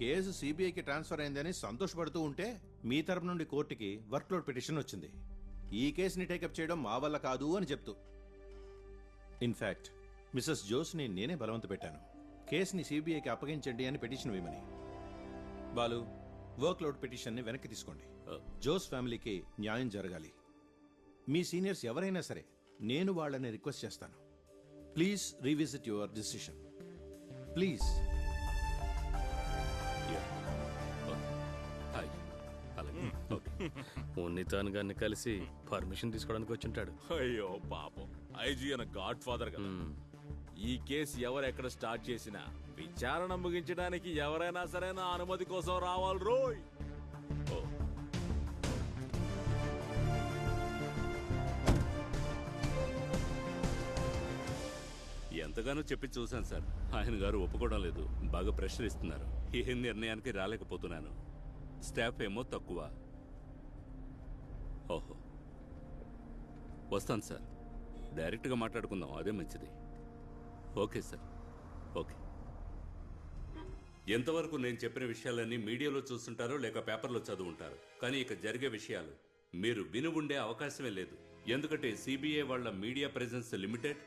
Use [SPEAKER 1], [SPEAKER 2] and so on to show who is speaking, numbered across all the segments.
[SPEAKER 1] Case సిబిఐకి transfer అయిందని సంతోషపడుతూ ఉంటే మీ తరపు నుండి కోర్టుకి వర్క్లోడ్ పిటిషన్ వచ్చింది. ఈ కేసుని టేకప్ చేయడం మా వల్ల కాదు అని చెప్తూ. ఇన్ఫాక్ట్ మిసెస్ జోస్ని నేనే బలవంత పెట్టాను కేసుని సిబిఐకి అప్పగించండి అని పిటిషన్ వేయమని. బాలు, వర్క్లోడ్ పిటిషన్ని వెనక్కి తీసుకోండి. జోస్ ఫ్యామిలీకి న్యాయం జరగాలి. మీ సీనియర్స్ ఎవరైనా సరే నేను వాళ్ళని రిక్వెస్ట్ చేస్తాను, please revisit your decision please.
[SPEAKER 2] Unnithan గారిని కలిసి పర్మిషన్ తీసుకోవడానికి వచ్చింటాడు.
[SPEAKER 3] అయ్యో పాపం, ఐజీ అన్న గాడ్ ఫాదర్ కదా. ఈ కేసు ఎవరెక్కడ స్టార్ట్ చేసినా విచారణ ముగించడానికి ఎవరైనా సరే నా అనుమతి కోసం రావాలి రోయ్.
[SPEAKER 4] ఎంతగానో చెప్పి చూశాను సార్, ఆయన గారు ఒప్పుకోవడం లేదు. బాగా ప్రెషర్ ఇస్తున్నారు. ఏ నిర్ణయానికి రాలేకపోతున్నాను. స్టాఫ్ ఏమో తక్కువ. ఓహో, వస్తాను సార్. డైరెక్ట్గా మాట్లాడుకుందాం, అదే మంచిది. Okay sir, okay. ఎంతవరకు నేను చెప్పిన విషయాలన్నీ మీడియాలో చూస్తుంటారో లేక పేపర్లో చదువుంటారు, కానీ ఇక జరిగే విషయాలు మీరు విని ఉండే అవకాశమే లేదు. ఎందుకంటే సిబిఐ వాళ్ళ media presence limited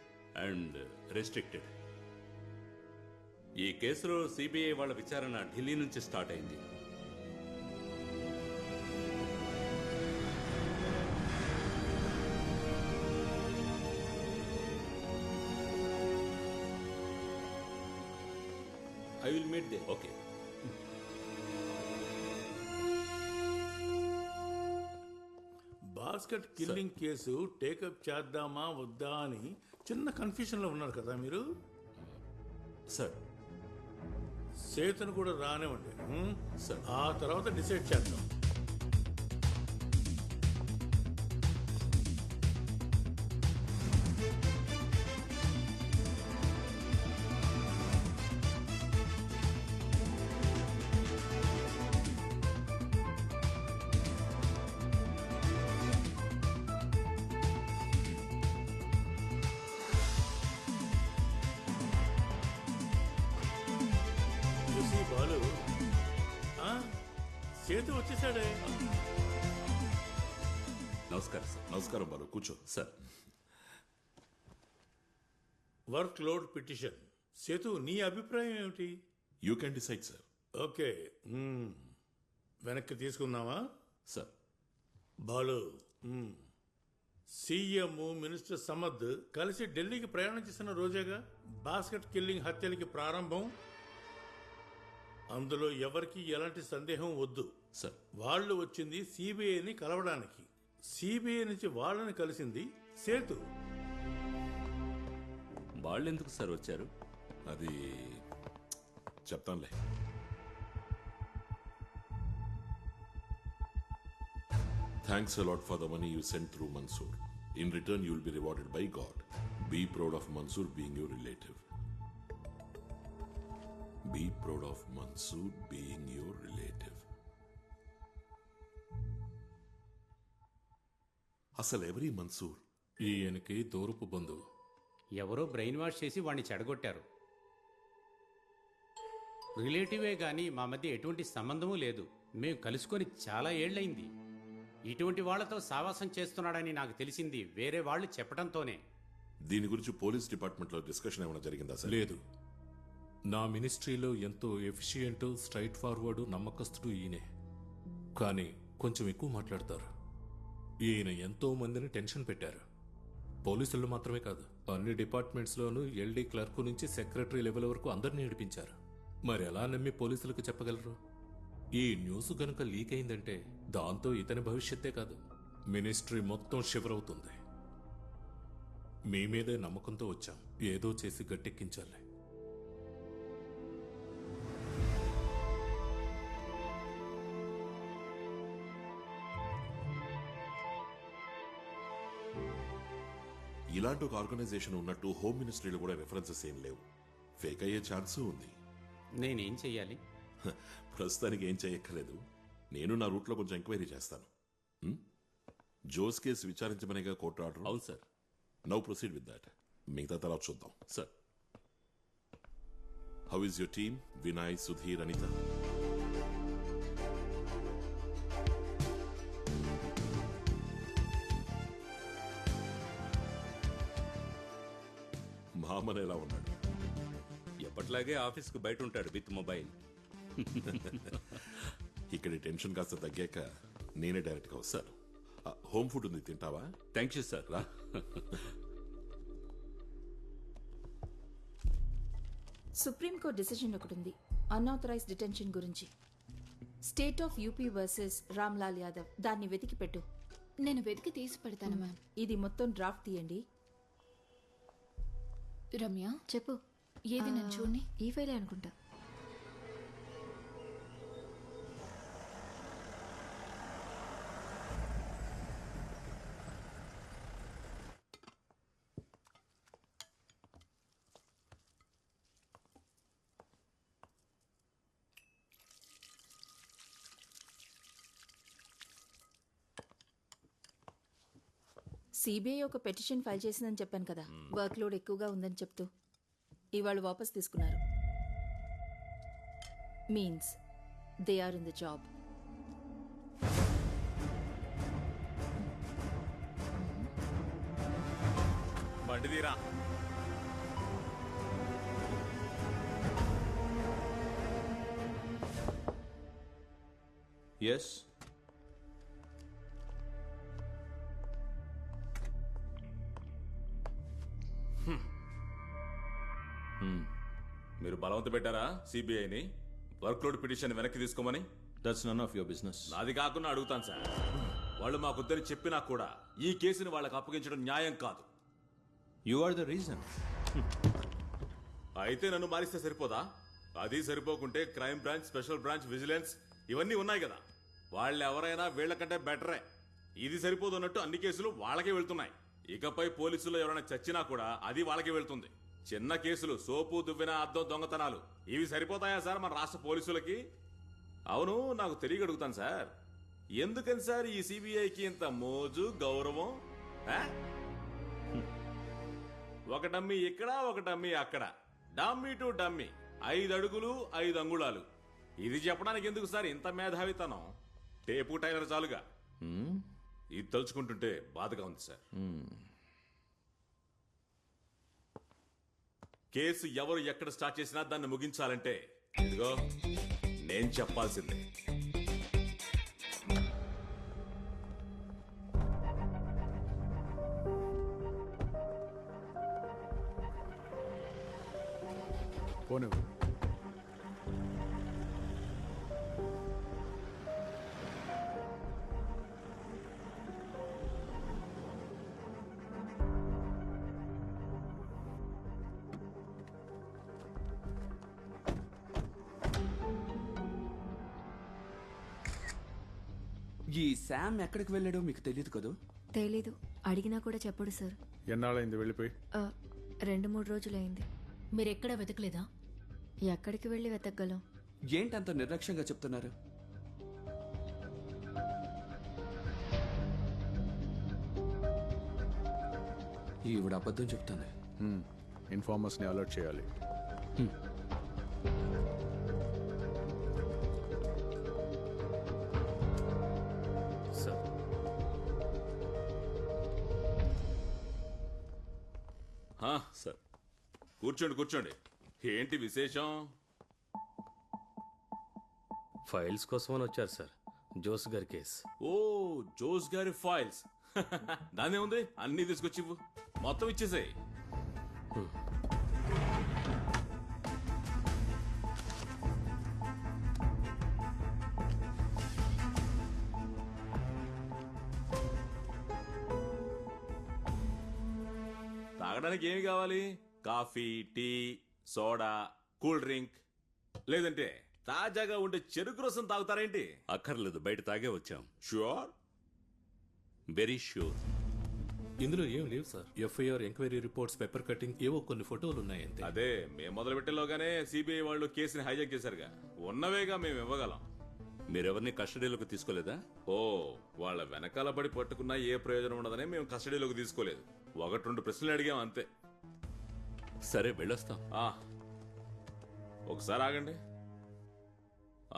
[SPEAKER 4] and restricted. ఈ కేసులో సిబిఐ వాళ్ళ విచారణ ఢిల్లీ నుంచి స్టార్ట్ అయింది.
[SPEAKER 3] I will meet there.
[SPEAKER 4] Okay.
[SPEAKER 5] Basket killing case take up చేద్దామా వద్దా అని చిన్న కన్ఫ్యూజన్ లో ఉన్నారు కదా మీరు.
[SPEAKER 4] సార్,
[SPEAKER 5] సేతను కూడా రానివ్వండి,
[SPEAKER 4] సార్.
[SPEAKER 5] ఆ తర్వాత డిసైడ్ చేద్దాం. బాలు, సేతు వచ్చేసాడే.
[SPEAKER 4] నమస్కారం సార్.
[SPEAKER 6] నమస్కారం బాలు, కూర్చో.
[SPEAKER 4] Sir,
[SPEAKER 5] workload petition. Sethu, నీ అభిప్రాయం ఏమిటి?
[SPEAKER 6] You can decide sir.
[SPEAKER 5] Okay, వెనక్కి తీసుకుందామా?
[SPEAKER 4] Sir.
[SPEAKER 5] Balu, CM minister Samad కలిసి ఢిల్లీకి ప్రయాణం చేసిన రోజేగా బాస్కెట్ కిల్లింగ్ హత్యలకి ప్రారంభం. అందులో ఎవరికి ఎలాంటి సందేహం వద్దు
[SPEAKER 4] సార్.
[SPEAKER 5] వాళ్ళు వచ్చింది సిబిఐని కలవడానికి. సిబిఐ నుంచి వాళ్ళని కలిసింది సేతు.
[SPEAKER 4] వాళ్ళెందుకు సార్ వచ్చారు?
[SPEAKER 6] అది చెప్తానులే. Thanks a lot for the money you send through Mansoor. In return you will be rewarded by God. Be proud of Mansoor being your relative. Be proud of Mansoor being your relative. అసలు ఎవరి మన్సూర్?
[SPEAKER 7] ఈయనకి దూరపు బంధువు.
[SPEAKER 8] ఎవరో బ్రెయిన్ వాష్ చేసి వాడిని చెడగొట్టారు. రిలేటివే గాని మా మధ్య ఎటువంటి సంబంధమూ లేదు. మేము కలుసుకొని చాలా ఏళ్లయింది. ఇటువంటి వాళ్లతో సావాసం చేస్తున్నాడని నాకు తెలిసింది వేరే వాళ్ళు చెప్పడంతోనే.
[SPEAKER 6] దీని గురించి పోలీస్ డిపార్ట్మెంట్లో డిస్కషన్ ఏమైనా జరిగిందా సార్?
[SPEAKER 7] లేదు. నా మినిస్ట్రీలో ఎంతో ఎఫిషియెంట్, స్ట్రైట్ ఫార్వర్డ్, నమ్మకస్తుడు ఈయనే. కానీ కొంచెం ఎక్కువ మాట్లాడతారు. ఈయన ఎంతో మందిని టెన్షన్ పెట్టారు. పోలీసులు మాత్రమే కాదు, అన్ని డిపార్ట్మెంట్స్లోనూ ఎల్డీ క్లర్క్ నుంచి సెక్రటరీ లెవెల్ వరకు అందరినీ ఏడిపించారు. మరి ఎలా నమ్మి పోలీసులకు చెప్పగలరు? ఈ న్యూస్ గనుక లీక్ అయిందంటే దాంతో ఇతని భవిష్యత్తే కాదు, మినిస్ట్రీ మొత్తం షివర్ అవుతుంది. మీ మీదే నమ్మకంతో వచ్చాం, ఏదో చేసి గట్టెక్కించాలి.
[SPEAKER 6] ఇలాంటి ఒక ఆర్గనైజేషన్ ఉన్నట్టు హోమ్ మినిస్ట్రీలో కూడా రెఫరెన్సెస్ ఏం లేవు. ఫేక్ అయ్యే ఛాన్సు ఉంది.
[SPEAKER 8] నేనేం చెయ్యాలి?
[SPEAKER 6] ప్రస్తుతానికి ఏం చేయక్కర్లేదు. నేను నా రూట్లో కొంచెం ఎంక్వైరీ చేస్తాను. జోస్ కేసు విచారించమనేగా కోర్టు ఆర్డర్.
[SPEAKER 4] అవును sir.
[SPEAKER 6] Now proceed with that. మిగతా తర్వాత చూద్దాం.
[SPEAKER 4] Sir.
[SPEAKER 6] How is your team? Vinay, Sudheer, Anitha? నమ్మనేలా ఉన్నాడు.
[SPEAKER 4] ఎప్పట్లాగే ఆఫీస్కు బయట ఉంటాడు విత్ మొబైల్.
[SPEAKER 6] ఇక్కడ టెన్షన్ కాస్త తగ్గాక నేనే డైరెక్ట్గా వస్తాను. హోమ్ ఫుడ్ ఉంది, తింటావా?
[SPEAKER 4] Thank you sir.
[SPEAKER 6] రా.
[SPEAKER 9] సుప్రీంకోర్టు డిసిజన్ ఒకటి ఉంది అన్ఆథరైజ్డ్ డిటెన్షన్ గురించి. State of UP versus Ramlal Yadav. దాన్ని వెతికి పెట్టు.
[SPEAKER 10] నేను వెతికి తీసి పెడతాను మ్యామ్.
[SPEAKER 9] ఇది మొత్తం డ్రాఫ్ట్ తీయండి.
[SPEAKER 10] రమ్య
[SPEAKER 9] చెప్పు.
[SPEAKER 10] ఏది నేను చూడండి.
[SPEAKER 9] ఈ ఫైలే అనుకుంటా. సిబిఐ ఒక పెటిషన్ ఫైల్ చేసిందని చెప్పాను కదా, వర్క్ లోడ్ ఎక్కువగా ఉందని చెప్తూ ఇవాళ వాపస్ తీసుకున్నారు. Means they are in the job.
[SPEAKER 3] బండి తీరా.
[SPEAKER 1] ఎస్,
[SPEAKER 3] మీరు బలవంత పెట్టారా సిబిఐని వర్క్ లోడ్ పిటిషన్ వెనక్కి తీసుకోమని?
[SPEAKER 1] That's none of your business.
[SPEAKER 3] నాది కాకుండా అడుగుతాను సార్. వాళ్ళు మాకొద్దని చెప్పినా కూడా ఈ కేసుని వాళ్ళకి అప్పగించడం న్యాయం కాదు.
[SPEAKER 1] You are the reason.
[SPEAKER 3] అయితే నన్ను మారిస్తే సరిపోదా? అది సరిపోకుంటే crime branch, special branch, vigilance ఇవన్నీ ఉన్నాయి కదా. వాళ్ళు ఎవరైనా వీళ్ళకంటే బెటరే. ఇది సరిపోదు అన్నట్టు అన్ని కేసులు వాళ్ళకే వెళ్తున్నాయి. ఇకపై పోలీసులు ఎవరైనా చచ్చినా కూడా అది వాళ్ళకే వెళ్తుంది. చిన్న కేసులు, సోపు దువ్వెన, అద్దం దొంగతనాలు, ఇవి సరిపోతాయా సార్ మన రాష్ట్ర పోలీసులకి? అవును, నాకు తెలియగడుగుతాను సార్, ఎందుకని సార్ ఈ సిబిఐకి ఇంత మోజు, గౌరవం? ఒక డమ్మీ ఇక్కడ, ఒక డమ్మీ అక్కడ, డమ్మీ టు డమ్మీ, 5 అడుగులు 5 అంగుళాలు. ఇది చెప్పడానికి ఎందుకు సార్ ఇంత మేధావితనం? Tape tailor చాలుగా. ఇది తలుచుకుంటుంటే బాధగా ఉంది సార్. కేసు ఎవరు ఎక్కడ స్టార్ట్ చేసినా దాన్ని ముగించాలంటే ఇదిగో నేను చెప్పాల్సిందే.
[SPEAKER 11] పోను.
[SPEAKER 12] ఈ శామ్ ఎక్కడికి వెళ్ళాడో మీకు తెలియదు కదా?
[SPEAKER 13] తెలీదు, అడిగినా కూడా చెప్పడు సార్.
[SPEAKER 11] ఎన్నాళ్ళైంది వెళ్ళిపోయి?
[SPEAKER 13] 2-3 రోజులైంది.
[SPEAKER 10] మీరెక్కడా వెతకలేదా?
[SPEAKER 13] ఎక్కడికి వెళ్ళి వెతకగలం?
[SPEAKER 12] ఏంటంత నిర్లక్ష్యంగా చెప్తున్నారు? ఈవిడ అబద్ధం చెప్తాను.
[SPEAKER 11] ఇన్ఫార్మర్స్ ని అలర్ట్ చేయాలి.
[SPEAKER 3] సార్ కూర్చోండి కూర్చోండి. ఏంటి విశేషం?
[SPEAKER 2] ఫైల్స్ కోసమని వచ్చారు సార్, జోస్ గారి కేసు.
[SPEAKER 3] ఓ, జోస్ గారి ఫైల్స్. దానే ఉంది, అన్ని తీసుకొచ్చి ఇవ్వు. మొత్తం ఇచ్చేసాయి. తాగడానికి ఏమి కావాలి? Coffee, tea, soda, cool drink, లేదంటే తాజాగా ఉండే చెరుకు రసం తాగుతారేంటి?
[SPEAKER 4] అక్కర్లేదు, బయట తాగే వచ్చాం.
[SPEAKER 3] ష్యూర్?
[SPEAKER 4] Very sure.
[SPEAKER 7] ఇందులో ఏం లేవు sir. FIR, enquiry reports, paper cutting, ఏవో కొన్ని ఫోటోలు ఉన్నాయంతే.
[SPEAKER 3] అదే మేము మొదలు పెట్టేలోగానే సిబిఐ వాళ్ళు కేసుని హైజాక్ చేశారుగా. ఉన్నవేగా మేము ఇవ్వగలం.
[SPEAKER 4] మీరెవరిని కస్టడీలోకి తీసుకోలేదా?
[SPEAKER 3] ఓ, వాళ్ళ వెనకాల పడి పట్టుకున్నా ఏ ప్రయోజనం ఉండదని మేము కస్టడీలోకి తీసుకోలేదు. 1-2 ప్రశ్నలు అడిగాం అంతే.
[SPEAKER 4] సరే, వెళ్ళొస్తాం.
[SPEAKER 3] ఒకసారి ఆగండి.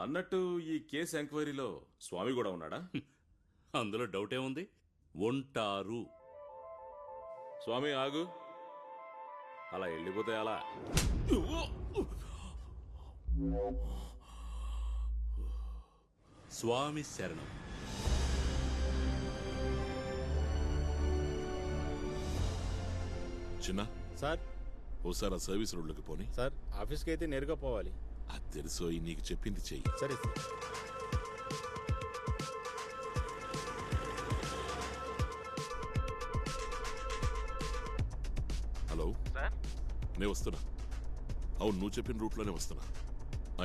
[SPEAKER 3] అన్నట్టు ఈ కేసు ఎంక్వైరీలో స్వామి కూడా ఉన్నాడా?
[SPEAKER 4] అందులో డౌట్ ఏముంది, ఉంటారు.
[SPEAKER 3] స్వామి ఆగు. అలా వెళ్ళిపోతే అలా
[SPEAKER 4] స్వామి శరణం.
[SPEAKER 6] చిన్న
[SPEAKER 14] సార్
[SPEAKER 6] ఓసారి ఆ సర్వీస్ రోడ్లోకి పోని.
[SPEAKER 14] సార్ ఆఫీస్కి అయితే నేరుగా పోవాలి.
[SPEAKER 6] అది తెలుసోయి, నీకు చెప్పింది చెయ్యి.
[SPEAKER 14] సరే సార్.
[SPEAKER 6] హలో సార్, నేను వస్తున్నా. అవును, నువ్వు చెప్పిన రూట్లోనే వస్తున్నా.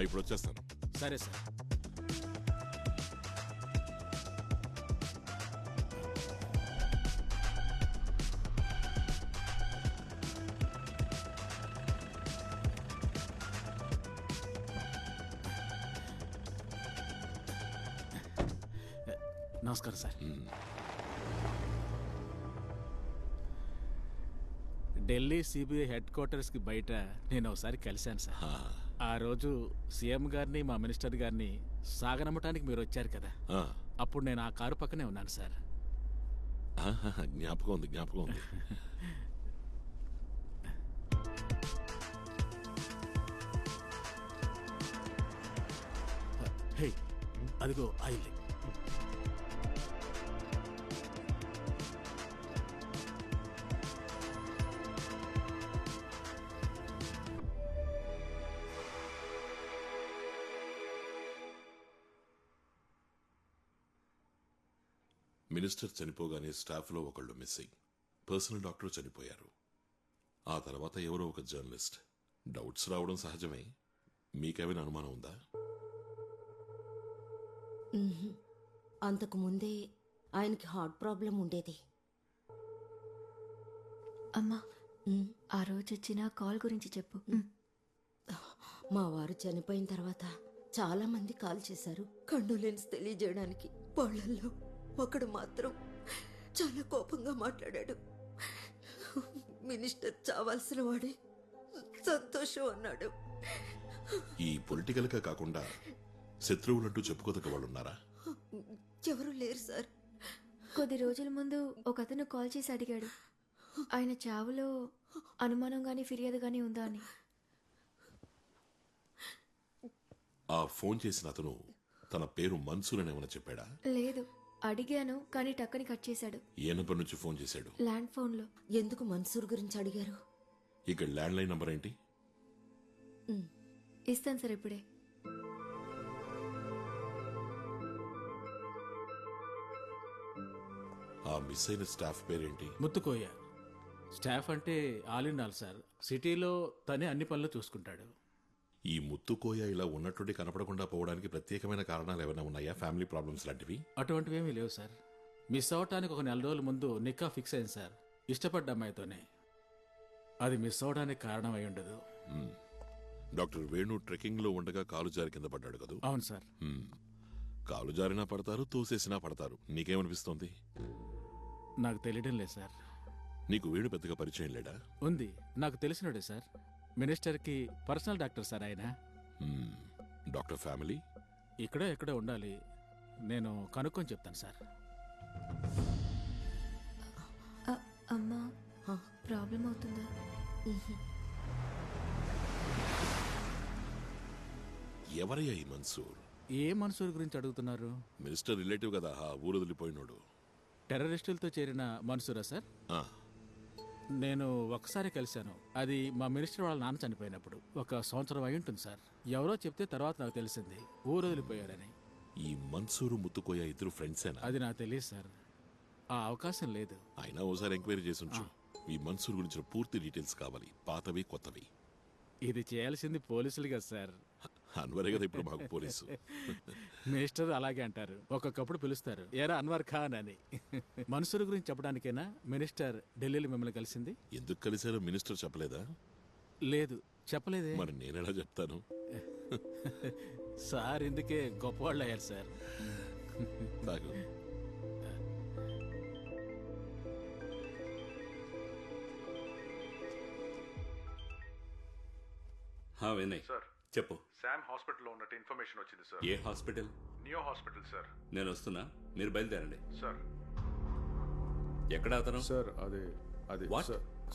[SPEAKER 6] ఇప్పుడు వచ్చేస్తాను.
[SPEAKER 8] సరే సార్.
[SPEAKER 14] నమస్కారం సార్. ఢిల్లీ సిబిఐ హెడ్ క్వార్టర్స్కి బయట నేను ఒకసారి కలిశాను సార్. ఆ రోజు సీఎం గారిని మా మినిస్టర్ గారిని సాగనమ్మటానికి మీరు వచ్చారు కదా, అప్పుడు నేను ఆ కారు పక్కనే ఉన్నాను సార్.
[SPEAKER 6] జ్ఞాపకం ఉంది, జ్ఞాపకం ఉంది.
[SPEAKER 14] హే, అదిగో ఆయిల్.
[SPEAKER 6] మినిస్టర్ చనిపోగానే స్టాఫ్లో ఒకళ్ళు మిస్సింగ్. పర్సనల్ డాక్టర్ చనిపోయారు. ఆ తర్వాత ఎవరో ఒక జర్నలిస్ట్. డౌట్స్ రావడం సహజమే. మీకేమైనా అనుమానం ఉందా?
[SPEAKER 15] అంతకు ముందే ఆయనకి హార్ట్ ప్రాబ్లం ఉండేది.
[SPEAKER 13] అమ్మా, ఆ రోజు వచ్చిన కాల్ గురించి చెప్పు.
[SPEAKER 15] మా వారు చనిపోయిన తర్వాత చాలా మంది కాల్ చేశారు కండోలెన్స్ తెలియజేయడానికి. వాళ్ళల్లో ఒకడు మాత్రం చాలా కోపంగా మాట్లాడాడు. మినిస్టర్ చావాల్సిన వాడే, సంతోషం అన్నాడు.
[SPEAKER 6] ఈ పొలిటికల్ గా కాకుండా శత్రువులంటూ చెప్పుకోదగ్గ వాళ్ళు ఉన్నారా?
[SPEAKER 15] ఎవరు లేరు సార్.
[SPEAKER 13] కొద్ది రోజుల ముందు ఒక అతను కాల్ చేసి అడిగాడు, ఆయన చావులో అనుమానం గానీ ఫిర్యాదు గానీ ఉందా అని.
[SPEAKER 6] ఆ ఫోన్ చేసిన అతను తన పేరు మన్సూర్ అని ఏమైనా చెప్పాడా?
[SPEAKER 13] లేదు, అడిగాను కానీ టక్కని కట్ చేశాడు.
[SPEAKER 6] ఏ నంబర్ నుంచి ఫోన్ చేశాడు?
[SPEAKER 13] ల్యాండ్ ఫోన్లో.
[SPEAKER 15] ఎందుకు మన్సూర్ గురించి అడిగారు?
[SPEAKER 6] ఇక్కడ ల్యాండ్ లైన్ నంబర్ ఏంటి?
[SPEAKER 13] ఇస్తాను సార్ ఇప్పుడే.
[SPEAKER 6] ఆ మిస్ అయిన స్టాఫ్ పేరేంటి?
[SPEAKER 14] ముత్తుకోయ. స్టాఫ్ అంటే ఆల్ ఇన్ ఆల్ సార్. సిటీలో తనే అన్ని పనులు చూసుకుంటాడు.
[SPEAKER 6] ఈ ముత్తుకోయ ఇలా ఉన్నట్టుండి కనపడకుండా పోవడానికి ప్రత్యేకమైన కారణాలు ఏమైనా ఉన్నాయా? ఫ్యామిలీ ప్రాబ్లమ్స్ లాంటివి?
[SPEAKER 14] అటువంటివేమీ లేవు సార్. మిస్ అవటానికి ఒక 4 రోజుల ముందు నిక్కా ఫిక్స్ అయింది సార్, ఇష్టపడ్డ అమ్మాయితోనే. అది మిస్ అవడానికి కారణం అయి ఉండదు.
[SPEAKER 6] డాక్టర్ వేణు ట్రెక్కింగ్ లో ఉండగా కాలు జారి కింద పడ్డాడు కదా?
[SPEAKER 14] అవును సార్.
[SPEAKER 6] కాలు జారినా పడతారు, తోసేసినా పడతారు. నీకేమనిపిస్తోంది?
[SPEAKER 14] నాకు తెలియడం లేదు సార్.
[SPEAKER 6] నీకు వేణు పెద్దగా పరిచయం లేడా?
[SPEAKER 14] ఉంది, నాకు తెలిసినడే సార్. మినిస్టర్కి పర్సనల్ డాక్టర్ సార్ ఆయన.
[SPEAKER 6] డాక్టర్ ఫ్యామిలీ
[SPEAKER 14] ఇక్కడే ఎక్కడే ఉండాలి. నేను కనుక్కొని చెప్తాను సార్.
[SPEAKER 13] అమ్మా, ప్రాబ్లం అవుతుందా?
[SPEAKER 6] ఎవరయ్యా ఈ మన్సూర్?
[SPEAKER 14] ఏ మన్సూర్ గురించి అడుగుతున్నారు?
[SPEAKER 6] మినిస్టర్ రిలేటివ్ కదా, ఆ ఊరు వదిలిపోయినోడు.
[SPEAKER 14] టెర్రరిస్టులతో చేరిన మన్సూరా సార్? నేను ఒకసారి కలిశాను. అది మా మినిస్టర్ వాళ్ళ నాన్న చనిపోయినప్పుడు. 1 సంవత్సరం అయి ఉంటుంది సార్. ఎవరో చెప్తే తర్వాత నాకు తెలిసింది ఊరు వదిలిపోయారని.
[SPEAKER 6] ఈ మన్సూరు ముత్తుకోయ ఇద్దరు ఫ్రెండ్సేనా?
[SPEAKER 14] అది నాకు తెలియదు సార్. ఆ అవకాశం లేదు.
[SPEAKER 6] అయినా ఓసారి ఎంక్వైరీ చేసి ఉంచు. ఈ మన్సూర్ గురించిన పూర్తి డీటెయిల్స్ కావాలి, పాతవి కొత్తవి.
[SPEAKER 14] ఇది చేయాల్సింది పోలీసులు కదా సార్.
[SPEAKER 6] అన్వరే కదా ఇప్పుడు మాకు పోలీసు.
[SPEAKER 14] మినిస్టర్ అలాగే అంటారు. ఒక్కొక్కప్పుడు పిలుస్తారు, ఏరా అన్వర్ ఖాన్ అని. మన్సూర్ గురించి చెప్పడానికైనా మినిస్టర్ ఢిల్లీలో మిమ్మల్ని కలిసింది?
[SPEAKER 6] ఎందుకు కలిశారో మినిస్టర్ చెప్పలేదా?
[SPEAKER 14] లేదు, చెప్పలేదే.
[SPEAKER 6] మరి నేనెలా చెప్తాను?
[SPEAKER 14] సార్ ఇందుకే గొప్పవాళ్ళు అయ్యారు సార్.
[SPEAKER 6] తాగు.
[SPEAKER 4] వినయ్
[SPEAKER 16] సార్
[SPEAKER 4] చెప్పు.
[SPEAKER 16] శామ్ హాస్పిటల్లో ఉన్నట్టు ఇన్ఫర్మేషన్ వచ్చింది సార్.
[SPEAKER 4] ఏ హాస్పిటల్?
[SPEAKER 16] Neo hospital sir.
[SPEAKER 4] నేను వస్తున్నా, మీరు బయలుదేరండి.
[SPEAKER 16] సార్
[SPEAKER 4] ఎక్కడ అతను?
[SPEAKER 11] సార్ అది
[SPEAKER 4] What?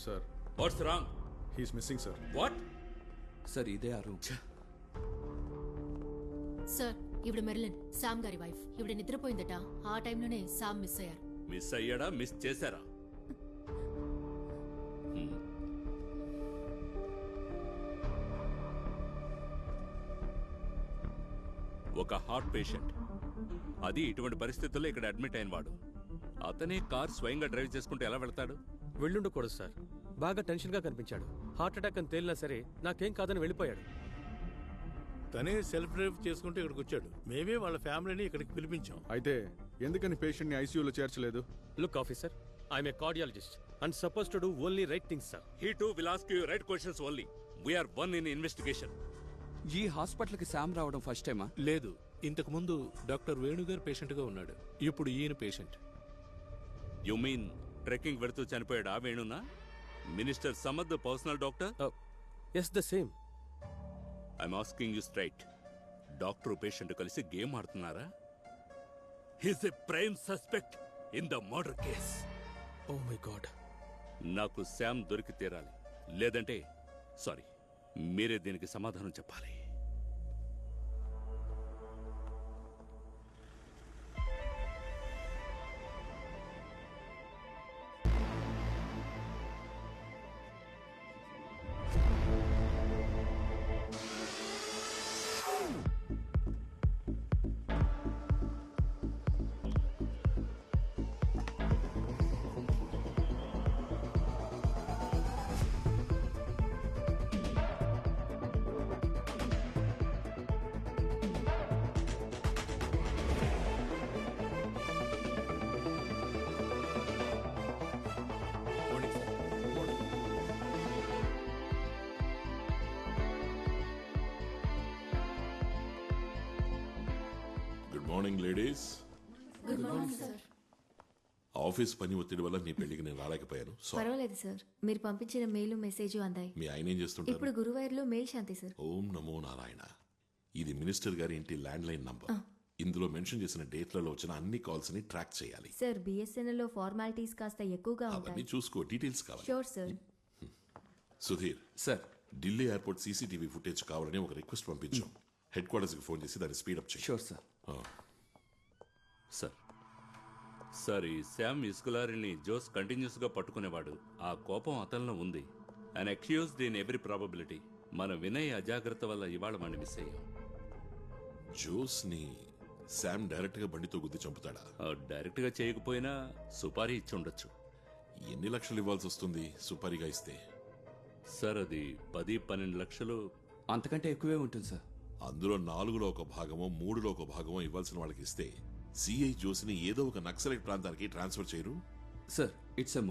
[SPEAKER 11] Sir
[SPEAKER 4] what's wrong?
[SPEAKER 11] He's missing sir.
[SPEAKER 4] What?
[SPEAKER 12] Sir ఇదే ఆ రూమ్.
[SPEAKER 10] సార్ ఇవిడ మెర్లిన్ శామ్ గారి వైఫ్. ఇవిడ నిద్రపోయిందట. ఆ టైంలోనే శామ్ మిస్ అయ్యారు.
[SPEAKER 4] మిస్ అయ్యాడా, మిస్ చేశారా? ఒక హార్ట్ పేషెంట్, అది ఇటువంటి పరిస్థితుల్లో ఇక్కడ అడ్మిట్ అయిన వాడు. అతనే కార్ స్వయంగా డ్రైవ్ చేసుకుంటూ ఎలా వెళ్తాడు?
[SPEAKER 2] వెళ్ళుండకూడదు సార్. బాగా టెన్షన్గా కనిపించాడు. హార్ట్ అటాక్ అని తేలినా సరే నాకేం కాదని వెళ్ళిపోయాడు.
[SPEAKER 5] తనే సెల్ఫ్ డ్రైవ్ చేసుకుంటూ ఇక్కడికి వచ్చాడు. మేమే వాళ్ళ ఫ్యామిలీని ఇక్కడికి పిలిపించాం.
[SPEAKER 11] అయితే ఎందుకని పేషెంట్ని ఐసీయూలో చేర్చలేదు?
[SPEAKER 2] Look officer, I'm a cardiologist and suppose to do only right things sir.
[SPEAKER 4] He too will ask you right questions only. We are one in investigation.
[SPEAKER 12] ఈ హాస్పిటల్కి శామ్ రావడం ఫస్ట్ టైమా?
[SPEAKER 7] లేదు, ఇంతకు ముందు డాక్టర్ వేణుగారు పేషెంట్గా ఉన్నాడు. ఇప్పుడు ఈయన పేషెంట్.
[SPEAKER 4] You mean ట్రెక్కింగ్ వెళుతూ చనిపోయాడు ఆ వేణునా? Minister Samad personal doctor?
[SPEAKER 2] Yes, the same.
[SPEAKER 4] I'm asking you straight. Doctor patient కలిసి గేమ్ ఆడుతున్నారా? He's a prime suspect in the murder case.
[SPEAKER 2] Oh my God.
[SPEAKER 4] నాకు శామ్ దొరికి తీరాలి, లేదంటే సారీ, మీరే దీనికి సమాధానం చెప్పాలి.
[SPEAKER 6] Good morning ladies.
[SPEAKER 13] Good morning sir.
[SPEAKER 6] Office పని ఒత్తిడి వల్ల నీ పెళ్లికి నేను రాలేకపోయాను. సారీ.
[SPEAKER 13] పర్వాలేదు సార్, మీరు పంపించిన మెయిల్ మెసేజ్ అందాయి.
[SPEAKER 6] మీ ఆయన ఏం చేస్తుంటారు?
[SPEAKER 13] ఇప్పుడు గురువాయూర్లో మెయిల్ శాంతి సార్.
[SPEAKER 6] ఓం నమో నారాయణ. ఇది మినిస్టర్ గారి ఇంటి ల్యాండ్ లైన్ నంబర్. ఇందులో మెన్షన్ చేసిన డేట్లలో వచ్చిన అన్ని కాల్స్ ని ట్రాక్ చేయాలి.
[SPEAKER 13] సార్ బిఎస్ఎన్ఎల్ లో ఫార్మాలిటీస్ కాస్త ఎక్కువగా
[SPEAKER 6] అవన్నీ
[SPEAKER 13] ఉంటాయి.
[SPEAKER 6] చూసుకో, డీటెయిల్స్ కావాలి.
[SPEAKER 13] Sure sir.
[SPEAKER 6] Sudheer
[SPEAKER 12] sir,
[SPEAKER 6] Delhi airport CCTV footage కావాలని ఒక రిక్వెస్ట్ పంపించాం. హెడ్ క్వార్టర్స్ కి ఫోన్ చేసి దాన్ని స్పీడప్ చేయి.
[SPEAKER 12] Sure sir.
[SPEAKER 4] సార్, ఈ శామ్ ఇస్కులారిని జోస్ కంటిన్యూస్ గా పట్టుకునేవాడు. ఆ కోపం అతనిలో ఉంది. And accused in every probability. మన వినయ్ అజాగ్రత్త వల్ల ఇవాళ వాడిని మిస్ అయ్యాం.
[SPEAKER 6] జోస్ ని శామ్ డైరెక్ట్ గా బండితో గుద్ది చంపుతాడా?
[SPEAKER 4] డైరెక్ట్ గా చేయకపోయినా సుపారీ ఇచ్చి ఉండొచ్చు.
[SPEAKER 6] ఎన్ని లక్షలు ఇవ్వాల్సి వస్తుంది సుపారీగా ఇస్తే?
[SPEAKER 4] సార్, అది 10-12 లక్షలు.
[SPEAKER 12] అంతకంటే ఎక్కువే ఉంటుంది సార్.
[SPEAKER 6] అందులో 4లో ఒక భాగమో 3లో ఒక భాగమో ఇవ్వాల్సిన వాళ్ళకి ఇస్తే సిఐ జోస్ని ఏదో ఒక నక్సలైట్ ప్రాంతానికి ట్రాన్స్ఫర్ చేయరు.
[SPEAKER 12] Sir, it's a